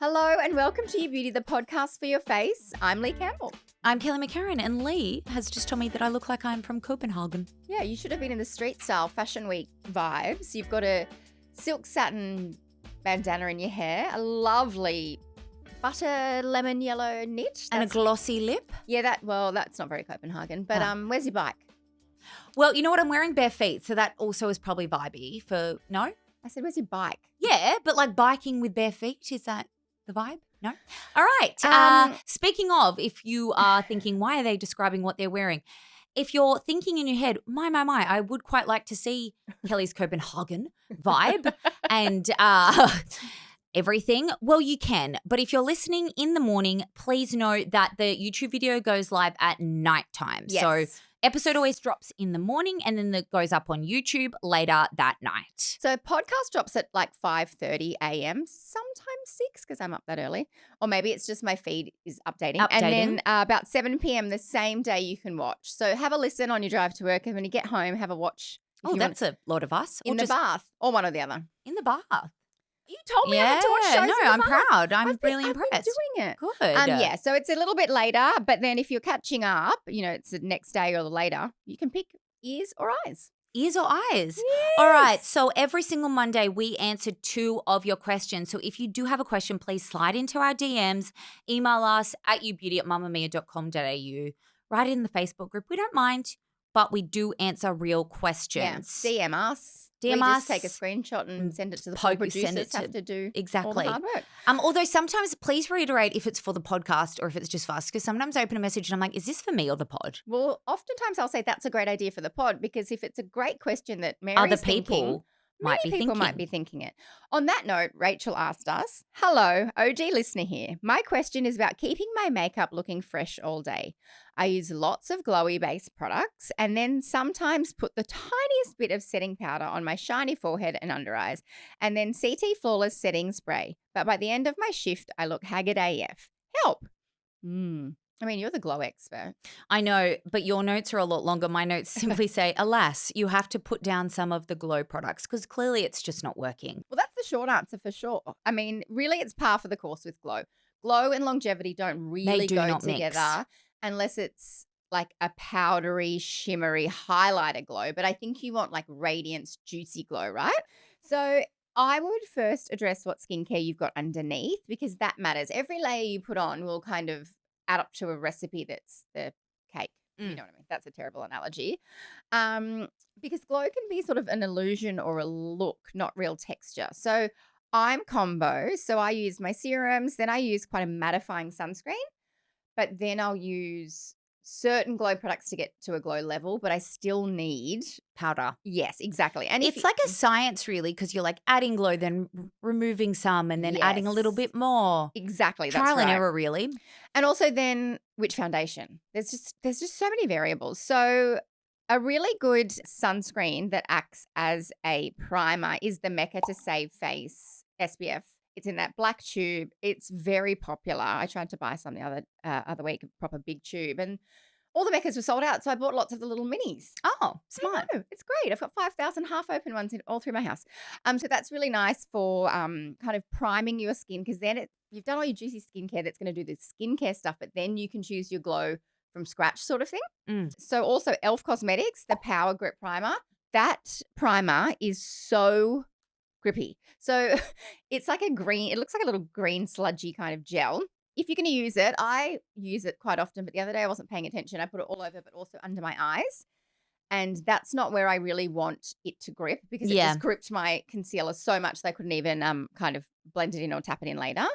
Hello and welcome to You Beauty, the podcast for your face. I'm Leigh Campbell. I'm Kelly McCarren, and Leigh has just told me that I look like I'm from Copenhagen. Yeah, you should have been in the street style fashion week vibes. You've got a silk satin bandana in your hair, a lovely butter lemon yellow knit. And a glossy lip. Yeah, that's not very Copenhagen, but where's your bike? Well, you know what? I'm wearing bare feet, so that also is probably vibey for, no? I said, where's your bike? Yeah, but like biking with bare feet, is that the vibe? No? All right. Speaking of, if you are thinking, why are they describing what they're wearing? If you're thinking in your head, my, I would quite like to see Kelly's Copenhagen vibe and everything. Well, you can. But if you're listening in the morning, please know that the YouTube video goes live at nighttime. Yes. So episode always drops in the morning and then it goes up on YouTube later that night. So podcast drops at like 5:30 a.m., sometimes 6 because I'm up that early. Or maybe it's just my feed is updating. And then about 7 p.m. the same day you can watch. So have a listen on your drive to work, and when you get home, have a watch. Oh, that's a lot of us. In the bath or one or the other. In the bath. You told me I had to watch shows. No, I'm proud. I'm really impressed. I've been doing it. Good. Yeah, so it's a little bit later, but then if you're catching up, it's the next day or later, you can pick ears or eyes. Ears or eyes? Yes. All right. So every single Monday we answer 2 of your questions. So if you do have a question, please slide into our DMs, email us at youbeauty@mamamia.com.au, write it in the Facebook group. We don't mind, but we do answer real questions. Yeah. DM us. We just take a screenshot and send it to the producers. Have to do all the hard work. Although sometimes, please reiterate if it's for the podcast or if it's just for us, because sometimes I open a message and I'm like, is this for me or the pod? Well, oftentimes I'll say that's a great idea for the pod, because if it's a great question that Mary's thinking, many people might be thinking it. On that note, Rachel asked us, hello, OG listener here. My question is about keeping my makeup looking fresh all day. I use lots of glowy based products and then sometimes put the tiniest bit of setting powder on my shiny forehead and under eyes, and then CT Flawless setting spray. But by the end of my shift, I look haggard AF. Help. I mean, you're the glow expert. I know, but your notes are a lot longer. My notes simply say, alas, you have to put down some of the glow products because clearly it's just not working. Well, that's the short answer for sure. I mean, really it's par for the course with glow. Glow and longevity don't really go together unless it's like a powdery, shimmery highlighter glow. But I think you want like radiance, juicy glow, right? So I would first address what skincare you've got underneath, because that matters. Every layer you put on will kind of add up to a recipe that's the cake. You know what I mean? That's a terrible analogy. Because glow can be sort of an illusion or a look, not real texture. So I'm combo. So I use my serums, then I use quite a mattifying sunscreen, but then I'll use certain glow products to get to a glow level, but I still need powder. Yes, exactly. And it's like a science really, because you're like adding glow, then removing some and then adding a little bit more. Exactly. Trial and error really. And also then which foundation? There's just so many variables. So a really good sunscreen that acts as a primer is the Mecca to Save Face SPF. It's in that black tube. It's very popular. I tried to buy some the other week, a proper big tube, and all the Meccas were sold out. So I bought lots of the little minis. Oh, smart. It's great. I've got 5,000 half open ones all through my house. So that's really nice for kind of priming your skin, because then you've done all your juicy skincare that's going to do the skincare stuff, but then you can choose your glow from scratch sort of thing. So also e.l.f. Cosmetics, the Power Grip Primer. That primer is so grippy. So it's like it looks like a little green sludgy kind of gel. If you're going to use it, I use it quite often, but the other day I wasn't paying attention. I put it all over, but also under my eyes. And that's not where I really want it to grip, because it just gripped my concealer so much that I couldn't even kind of blend it in or tap it in later.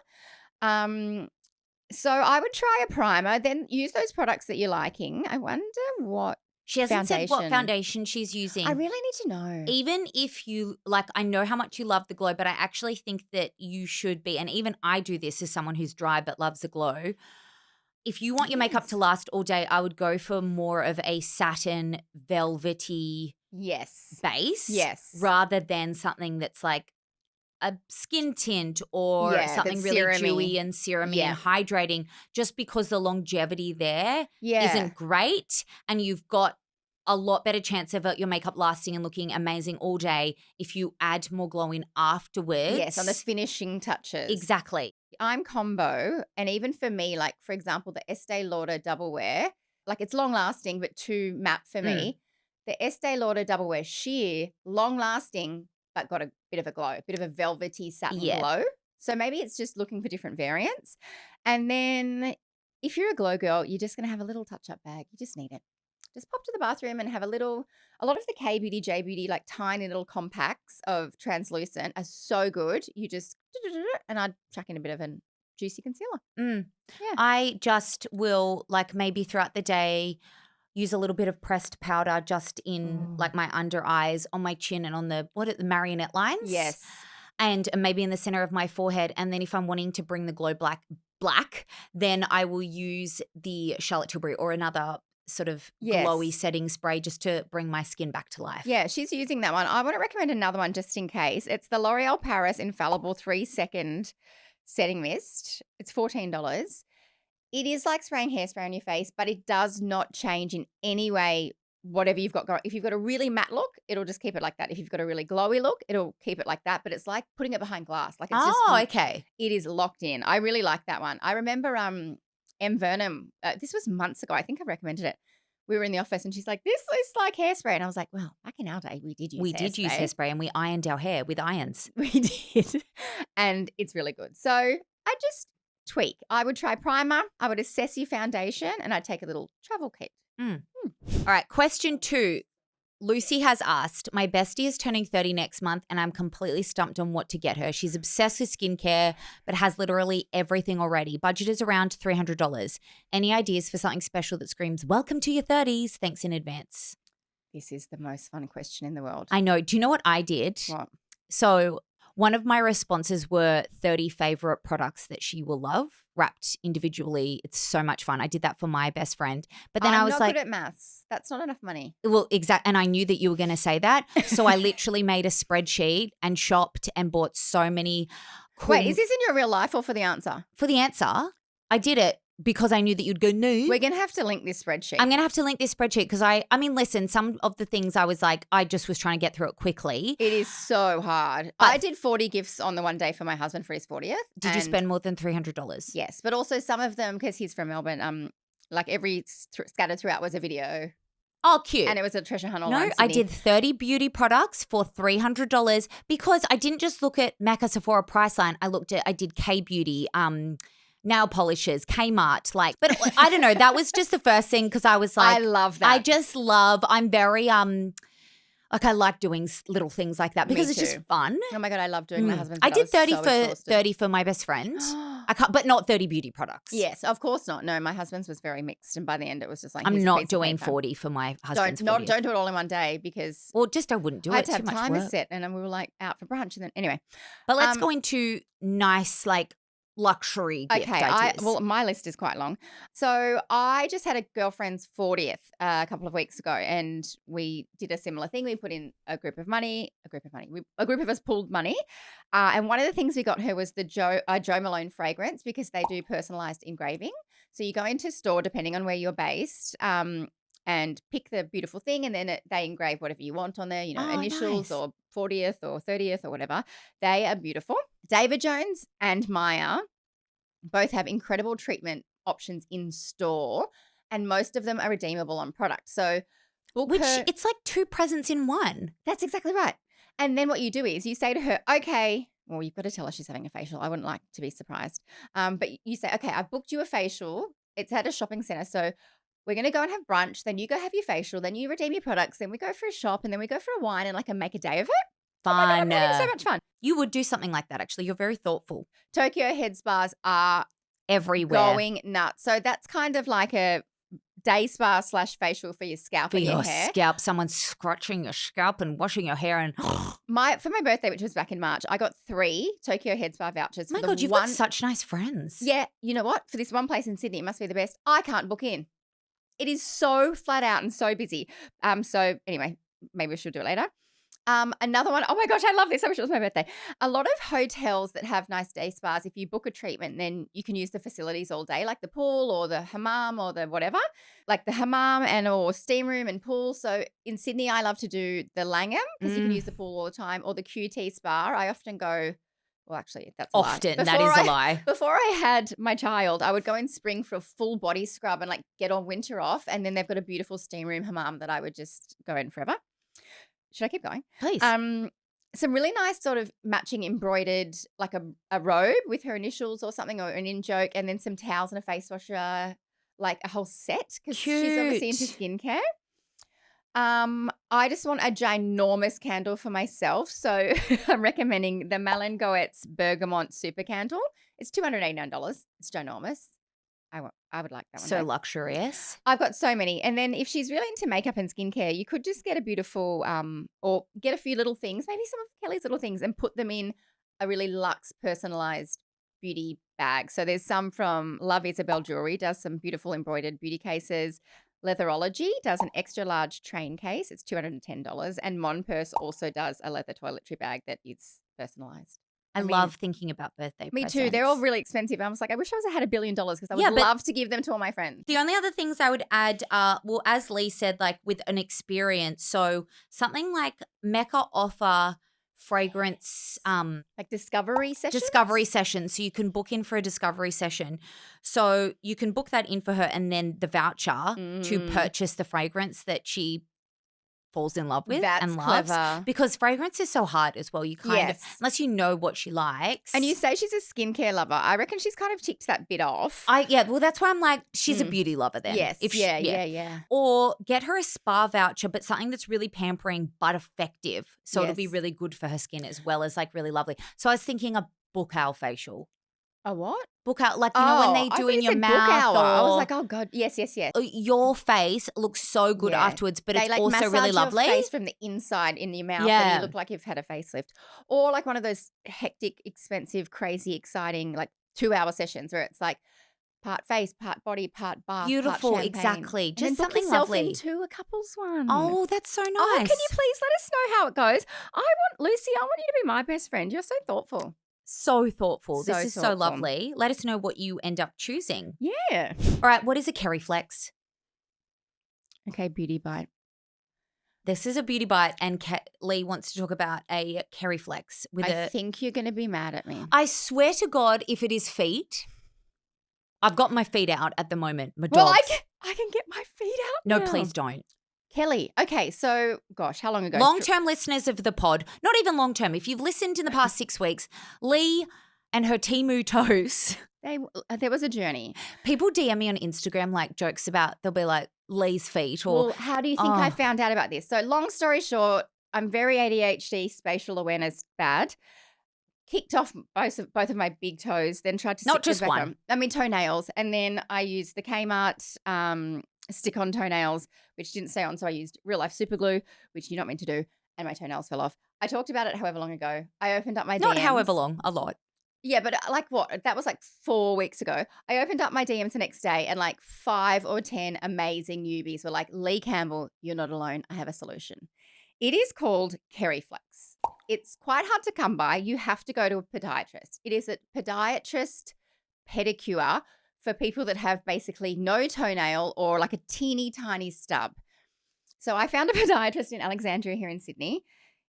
So I would try a primer, then use those products that you're liking. I wonder what she hasn't said what foundation she's using. I really need to know. Even if you, like, I know how much you love the glow, but I actually think that you should be, and even I do this as someone who's dry but loves the glow. If you want your makeup to last all day, I would go for more of a satin, velvety base. Yes. Rather than something that's like a skin tint or something really dewy and serumy and hydrating, just because the longevity there isn't great, and you've got a lot better chance of your makeup lasting and looking amazing all day if you add more glow in afterwards. Yes, on the finishing touches. Exactly. I'm combo, and even for me, like, for example, the Estee Lauder Double Wear, like, it's long lasting but too matte for me. The Estee Lauder Double Wear Sheer, long lasting but got a bit of a glow, a bit of a velvety satin glow. So maybe it's just looking for different variants. And then if you're a glow girl, you're just going to have a little touch-up bag. You just need it. Just pop to the bathroom and have a lot of the K-Beauty, J-Beauty, like tiny little compacts of translucent are so good. You just, and I'd chuck in a bit of a juicy concealer. Yeah. I just will, like, maybe throughout the day use a little bit of pressed powder just in like my under eyes, on my chin, and on the marionette lines. Yes. And maybe in the center of my forehead. And then if I'm wanting to bring the glow black, then I will use the Charlotte Tilbury or another sort of glowy setting spray just to bring my skin back to life. Yeah, she's using that one. I want to recommend another one just in case. It's the L'Oreal Paris Infallible 3-second setting mist. It's $14. It is like spraying hairspray on your face, but it does not change in any way whatever you've got going. If you've got a really matte look, it'll just keep it like that. If you've got a really glowy look, it'll keep it like that. But it's like putting it behind glass. Like, it's okay. It is locked in. I really like that one. I remember M. Vernon, this was months ago. I think I recommended it. We were in the office and she's like, this is like hairspray. And I was like, well, back in our day, we did use hairspray and we ironed our hair with irons. We did. And it's really good. So I just tweak. I would try primer. I would assess your foundation, and I'd take a little travel kit. All right. Question 2. Lucy has asked, my bestie is turning 30 next month and I'm completely stumped on what to get her. She's obsessed with skincare but has literally everything already. Budget is around $300. Any ideas for something special that screams, welcome to your 30s? Thanks in advance. This is the most fun question in the world. I know. Do you know what I did? What? So one of my responses were 30 favorite products that she will love, wrapped individually. It's so much fun. I did that for my best friend. But then I was like, I'm not good at maths. That's not enough money. Well, exactly. And I knew that you were going to say that. So I literally made a spreadsheet and shopped and bought so many. Wait, is this in your real life or for the answer? For the answer, I did it because I knew that you'd go, no. We're going to have to link this spreadsheet. I'm going to have to link this spreadsheet because I mean, listen, some of the things I was like, I just was trying to get through it quickly. It is so hard. I did 40 gifts on the one day for my husband for his 40th. Did you spend more than $300? Yes, but also some of them, because he's from Melbourne, like every scattered throughout was a video. Oh, cute. And it was a treasure hunt all No, around I Sydney. did 30 beauty products for $300 because I didn't just look at Macca, Sephora, Priceline. I did K-Beauty, nail polishes, Kmart, but I don't know. That was just the first thing because I was like, I love that. I'm very, I like doing little things like that because it's just fun. Oh my God, I love doing my husband's. I did 30 for my best friend. But not 30 beauty products. Yes, of course not. No, my husband's was very mixed, and by the end it was just like, I'm not doing 40 for my husband's. Don't do it all in one day because I wouldn't do it. I had to too have much timer work. set, and then we were like out for brunch, and then anyway. But let's go into nice luxury gift ideas. Well, my list is quite long. So I just had a girlfriend's 40th a couple of weeks ago, and we did a similar thing. We put in a group of us pooled money. And one of the things we got her was the Jo Malone fragrance because they do personalised engraving. So you go into store, depending on where you're based, and pick the beautiful thing, and then they engrave whatever you want on there, initials or 40th or 30th or whatever. They are beautiful. David Jones and Maya both have incredible treatment options in store, and most of them are redeemable on product. So it's like 2 presents in one. That's exactly right. And then what you do is you say to her, okay, well, you've got to tell her she's having a facial. I wouldn't like to be surprised. But you say, okay, I've booked you a facial. It's at a shopping centre. So we're going to go and have brunch. Then you go have your facial. Then you redeem your products. Then we go for a shop, and then we go for a wine and make a day of it. Fun. Oh my God, I'm having so much fun. You would do something like that, actually. You're very thoughtful. Tokyo head spas are everywhere. Going nuts. So that's kind of like a day spa / facial for your scalp and your hair. Scalp. Someone's scratching your scalp and washing your hair. And for my birthday, which was back in March, I got 3 Tokyo head spa vouchers. Oh my God, you've got such nice friends. Yeah. You know what? For this one place in Sydney, it must be the best. I can't book in. It is so flat out and so busy. So anyway, maybe we should do it later. Another one, oh my gosh, I love this. I wish it was my birthday. A lot of hotels that have nice day spas, if you book a treatment, then you can use the facilities all day, like the pool or the hammam or the whatever, like the hammam and or steam room and pool. So in Sydney, I love to do the Langham because you can use the pool all the time, or the QT spa. I often go, well, actually, that's a Often, lie. that is a lie. Before I had my child, I would go in spring for a full body scrub and like get all winter off. And then they've got a beautiful steam room hammam that I would just go in forever. Should I keep going? Please. Some really nice sort of matching embroidered, like a robe with her initials or something, or an in-joke, and then some towels and a face washer, like a whole set because she's obviously into skincare. I just want a ginormous candle for myself. So I'm recommending the Malin Goetz Bergamot Super Candle. It's $289. It's ginormous. I would like that one. So luxurious. I've got so many. And then if she's really into makeup and skincare, you could just get a beautiful or get a few little things, maybe some of Kelly's little things, and put them in a really luxe personalised beauty bag. So there's some from Love Isabel Jewelry, does some beautiful embroidered beauty cases. Leatherology does an extra large train case. It's $210. And Mon Purse also does a leather toiletry bag that is personalised. I love thinking about birthday presents. Me too. They're all really expensive. I was like, I wish I had $1 billion because I would love to give them to all my friends. The only other things I would add are, well, as Leigh said, like with an experience. So something like Mecca offer fragrance like discovery sessions. So you can book in for a discovery session. So you can book that in for her, and then the voucher to purchase the fragrance that she falls in love with and loves. Clever. Because fragrance is so hard as well. You kind of, unless you know what she likes. And you say she's a skincare lover. I reckon she's kind of ticked that bit off. Well, that's why I'm like, she's a beauty lover then. Yes. Yeah. Or get her a spa voucher, but something that's really pampering but effective. So it'll be really good for her skin as well as like really lovely. So I was thinking a book owl facial. A what? Book out, like, you know, when they do in your mouth. I was like, oh, God. Yes. Your face looks so good afterwards, but it's also really lovely. Your face from the inside in your mouth and you look like you've had a facelift. Or like one of those hectic, expensive, crazy, exciting, like 2-hour sessions where it's like part face, part body, part bath, beautiful, part champagne. Exactly. And just then something book yourself lovely. into a couple's one. Oh, that's so nice. Oh, can you please let us know how it goes? Lucy, I want you to be my best friend. You're so thoughtful. So thoughtful. So this is thoughtful. so lovely. Let us know what you end up choosing. Yeah. All right. What is a Kerry Flex? Okay, beauty bite. This is a beauty bite, and Leigh wants to talk about a Kerry Flex. I think you're going to be mad at me. I swear to God, if it is feet, I've got my feet out at the moment. My dogs. Well, I can get my feet out No, now. please don't. Kelly, okay, so, gosh, how long ago? Long-term listeners of the pod, not even long-term. If you've listened in the past 6 weeks, Leigh and her Temu toes. There was a journey. People DM me on Instagram like jokes about, they'll be like, Leigh's feet or. Well, how do you think I found out about this? So long story short, I'm very ADHD, spatial awareness bad. Kicked off both of my big toes, then tried to not stick just them back one. on. I mean toenails, and then I used the Kmart stick-on toenails, which didn't stay on, so I used real-life super glue, which you're not meant to do, and my toenails fell off. I talked about it however long ago. I opened up my DMs. Not however long, a lot. Yeah, but like what? That was like 4 weeks ago. I opened up my DMs the next day, and like 5 or 10 amazing newbies were like, Leigh Campbell, you're not alone. I have a solution. It is called Kerry Flex. It's quite hard to come by. You have to go to a podiatrist. It is a podiatrist pedicure for people that have basically no toenail or like a teeny tiny stub. So I found a podiatrist in Alexandria here in Sydney.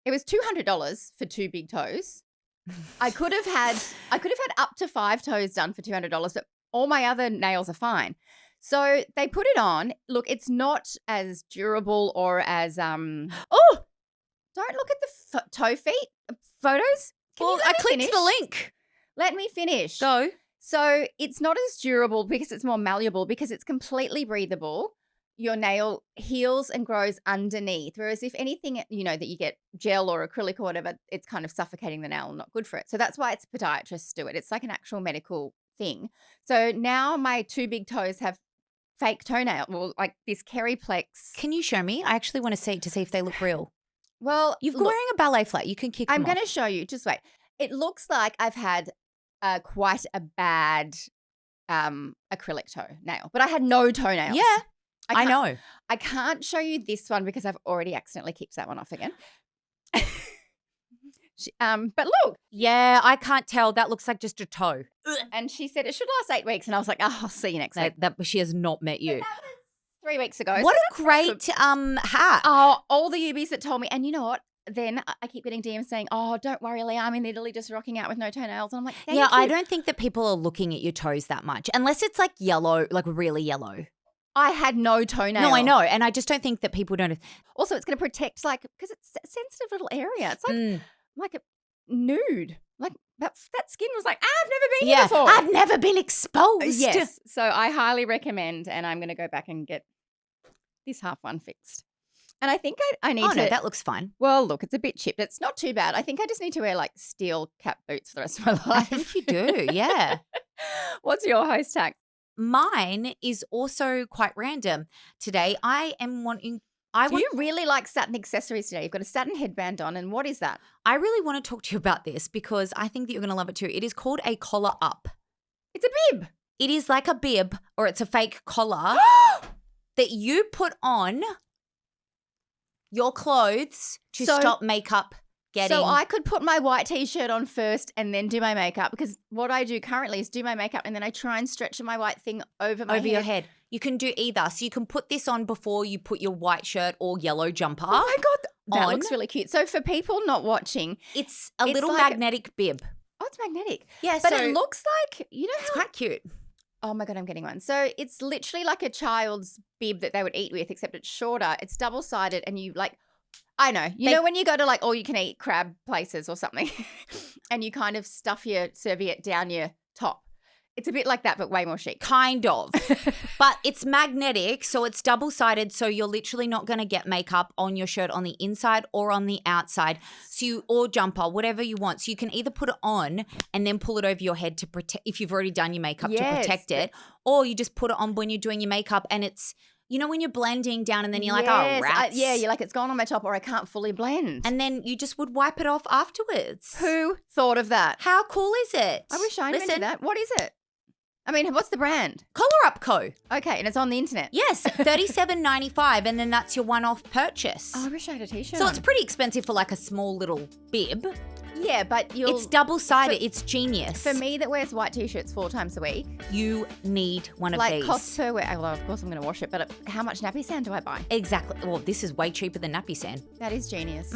It was $200 for 2 big toes. I could have had up to 5 toes done for $200, but all my other nails are fine. So they put it on. Look, it's not as durable or as don't look at the toe feet photos. I clicked the link. Let me finish. Go. So it's not as durable because it's more malleable, because it's completely breathable. Your nail heals and grows underneath. Whereas if anything, you know, that you get gel or acrylic or whatever, it's kind of suffocating the nail, not good for it. So that's why it's podiatrists do it. It's like an actual medical thing. So now my 2 big toes have fake toenail, well, like this Kerry Flex. Can you show me? I actually want to see if they look real. Well, you're wearing a ballet flat. You can kick them I'm going off. to show you. Just wait. It looks like I've had quite a bad acrylic toe nail, but I had no toenails. Yeah, I know. I can't show you this one because I've already accidentally kicked that one off again. But look. Yeah, I can't tell. That looks like just a toe. And she said it should last 8 weeks. And I was like, I'll see you next week. She has not met you. But that was 3 weeks ago. What a great hat. Oh, all the Ubies that told me. And you know what? Then I keep getting DMs saying, oh, don't worry, Leigh, I'm in Italy just rocking out with no toenails. And I'm like, thank you. I don't think that people are looking at your toes that much unless it's like yellow, like really yellow. I had no toenail. No, I know. And I just don't think that people don't. Also, it's going to protect, like, because it's a sensitive little area. It's like a nude. Like that skin was like, I've never been here before. I've never been exposed. Yes. So I highly recommend, and I'm going to go back and get this half one fixed. And I think I need to. Oh, no, that looks fine. Well, look, it's a bit chipped. It's not too bad. I think I just need to wear like steel cap boots for the rest of my life. I think you do, yeah. What's your host hack? Mine is also quite random. Today I am wanting. Do you really like satin accessories today? You've got a satin headband on, and what is that? I really want to talk to you about this because I think that you're going to love it too. It is called a collar up. It's a bib. It is like a bib, or it's a fake collar that you put on your clothes to stop makeup getting. So I could put my white T-shirt on first and then do my makeup, because what I do currently is do my makeup and then I try and stretch my white thing over my head. Your head. You can do either. So you can put this on before you put your white shirt or yellow jumper. Oh my God. That looks really cute. So for people not watching. It's a little like magnetic bib. Oh, it's magnetic. Yeah. But it looks like, it's quite cute. Oh my God, I'm getting one. So it's literally like a child's bib that they would eat with, except it's shorter. It's double-sided and you like, I know. You know when you go to like all-you-can-eat crab places or something and you kind of stuff your serviette down your top. It's a bit like that, but way more chic. Kind of. But it's magnetic, so it's double-sided, so you're literally not going to get makeup on your shirt on the inside or on the outside. Or jumper, whatever you want. So you can either put it on and then pull it over your head to protect, if you've already done your makeup, to protect it. Or you just put it on when you're doing your makeup and it's, you know, when you're blending down and then you're like, oh, rats. You're like, it's gone on my top or I can't fully blend. And then you just would wipe it off afterwards. Who thought of that? How cool is it? I wish I invented that. What is it? I mean, what's the brand? Collar Up Co. Okay, and it's on the internet. Yes, $37.95, and then that's your one-off purchase. Oh, I wish I had a T-shirt. So it's pretty expensive for like a small little bib. Yeah, but it's double-sided. It's genius. For me that wears white T-shirts 4 times a week. You need one of Like these. cost per wear. Well, of course I'm going to wash it, but how much nappy sand do I buy? Exactly. Well, this is way cheaper than nappy sand. That is genius.